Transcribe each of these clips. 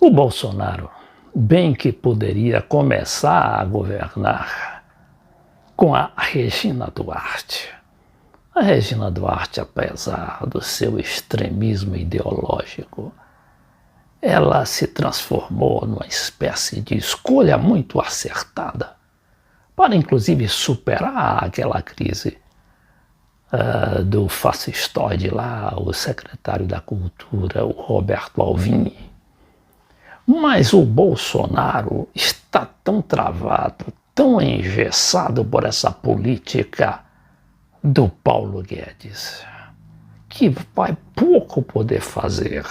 O Bolsonaro bem que poderia começar a governar com a Regina Duarte. A Regina Duarte, apesar do seu extremismo ideológico, ela se transformou numa espécie de escolha muito acertada para, inclusive, superar aquela crise do fascistoide lá, o secretário da Cultura, o Roberto Alvim. Mas o Bolsonaro está tão travado, tão engessado por essa política do Paulo Guedes, que vai pouco poder fazer.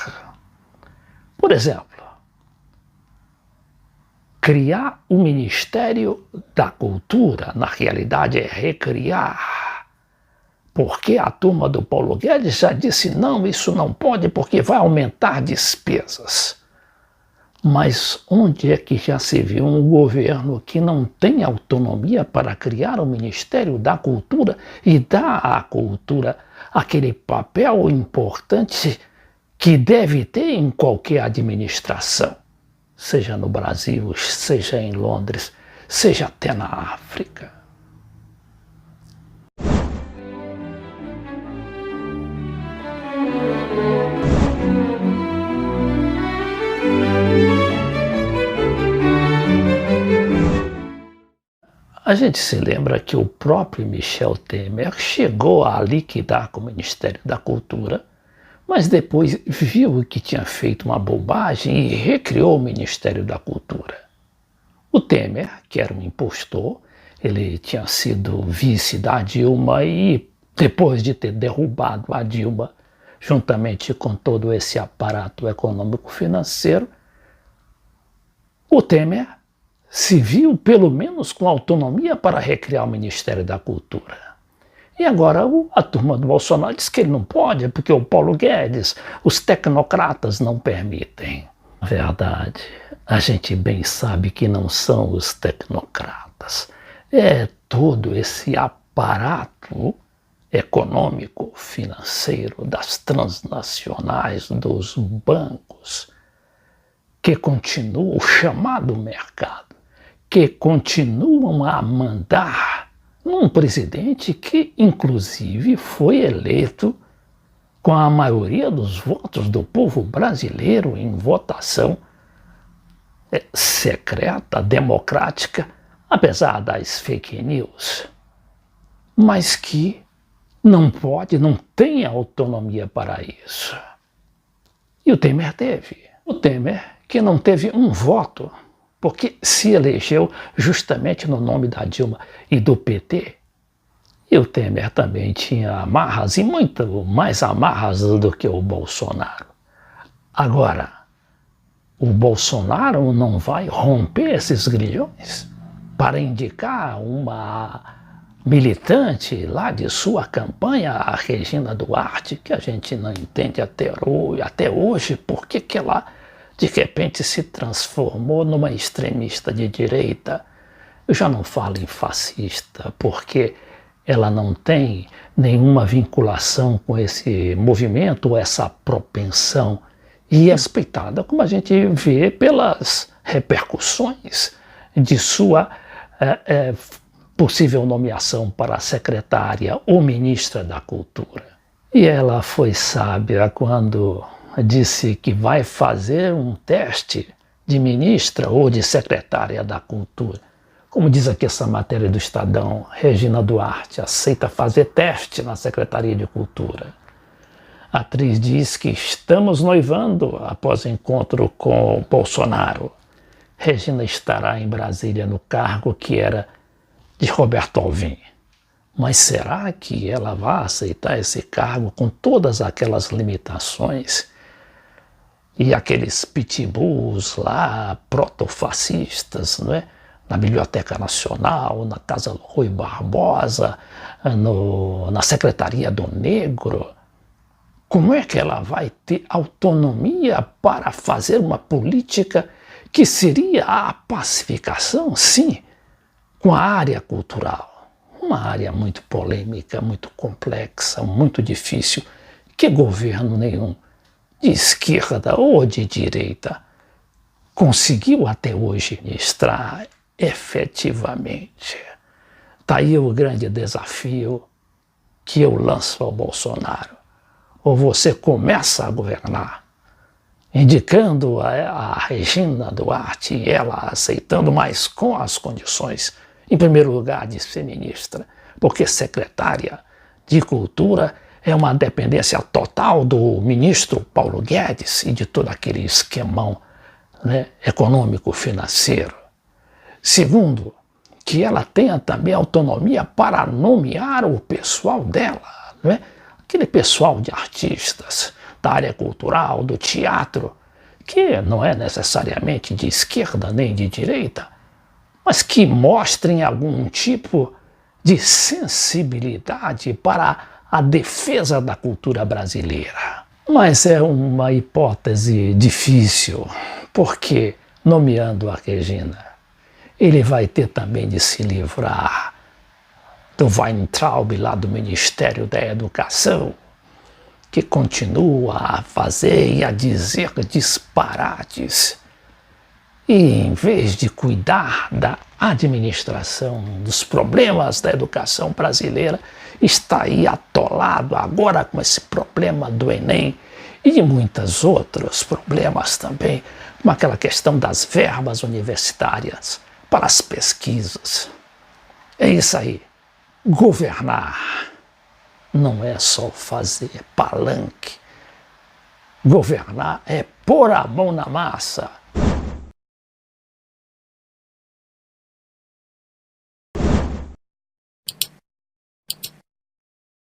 Por exemplo, criar o Ministério da Cultura, na realidade é recriar, porque a turma do Paulo Guedes já disse não, isso não pode porque vai aumentar despesas. Mas onde é que já se viu um governo que não tem autonomia para criar o Ministério da Cultura e dar à cultura aquele papel importante que deve ter em qualquer administração, seja no Brasil, seja em Londres, seja até na África? A gente se lembra que o próprio Michel Temer chegou a liquidar com o Ministério da Cultura, mas depois viu que tinha feito uma bobagem e recriou o Ministério da Cultura. O Temer, que era um impostor, ele tinha sido vice da Dilma e, depois de ter derrubado a Dilma, juntamente com todo esse aparato econômico-financeiro, o Temer se viu pelo menos com autonomia para recriar o Ministério da Cultura. E agora a turma do Bolsonaro diz que ele não pode, porque o Paulo Guedes, os tecnocratas não permitem. Na verdade, a gente bem sabe que não são os tecnocratas. É todo esse aparato econômico, financeiro, das transnacionais, dos bancos, que continua o chamado mercado, que continuam a mandar num presidente que, inclusive, foi eleito com a maioria dos votos do povo brasileiro em votação secreta, democrática, apesar das fake news, mas que não pode, não tem autonomia para isso. E o Temer teve. O Temer, que não teve um voto, porque se elegeu justamente no nome da Dilma e do PT. E o Temer também tinha amarras, e muito mais amarras do que o Bolsonaro. Agora, o Bolsonaro não vai romper esses grilhões para indicar uma militante lá de sua campanha, a Regina Duarte, que a gente não entende até hoje por que ela de repente se transformou numa extremista de direita. Eu já não falo em fascista, porque ela não tem nenhuma vinculação com esse movimento, ou essa propensão, e é respeitada, como a gente vê pelas repercussões de sua possível nomeação para secretária ou ministra da Cultura. E ela foi sábia quando disse que vai fazer um teste de ministra ou de secretária da Cultura. Como diz aqui essa matéria do Estadão, Regina Duarte aceita fazer teste na Secretaria de Cultura. A atriz diz que estamos noivando após o encontro com Bolsonaro. Regina estará em Brasília no cargo que era de Roberto Alvim. Mas será que ela vai aceitar esse cargo com todas aquelas limitações? E aqueles pitbulls lá, protofascistas, não é? Na Biblioteca Nacional, na Casa do Rui Barbosa, na Secretaria do Negro. Como é que ela vai ter autonomia para fazer uma política que seria a pacificação, sim, com a área cultural? Uma área muito polêmica, muito complexa, muito difícil, que governo nenhum, de esquerda ou de direita, conseguiu até hoje ministrar efetivamente. Está aí o grande desafio que eu lanço ao Bolsonaro. Ou você começa a governar, indicando a Regina Duarte e ela aceitando, mas com as condições, em primeiro lugar, de ser ministra, porque secretária de Cultura é uma dependência total do ministro Paulo Guedes e de todo aquele esquemão, né, econômico-financeiro. Segundo, que ela tenha também autonomia para nomear o pessoal dela, né? Aquele pessoal de artistas da área cultural, do teatro, que não é necessariamente de esquerda nem de direita, mas que mostrem algum tipo de sensibilidade para a defesa da cultura brasileira. Mas é uma hipótese difícil, porque, nomeando a Regina, ele vai ter também de se livrar do Weintraub lá do Ministério da Educação, que continua a fazer e a dizer disparates. E em vez de cuidar da administração dos problemas da educação brasileira, está aí atolado agora com esse problema do Enem e de muitos outros problemas também, como aquela questão das verbas universitárias para as pesquisas. É isso aí. Governar não é só fazer palanque. Governar é pôr a mão na massa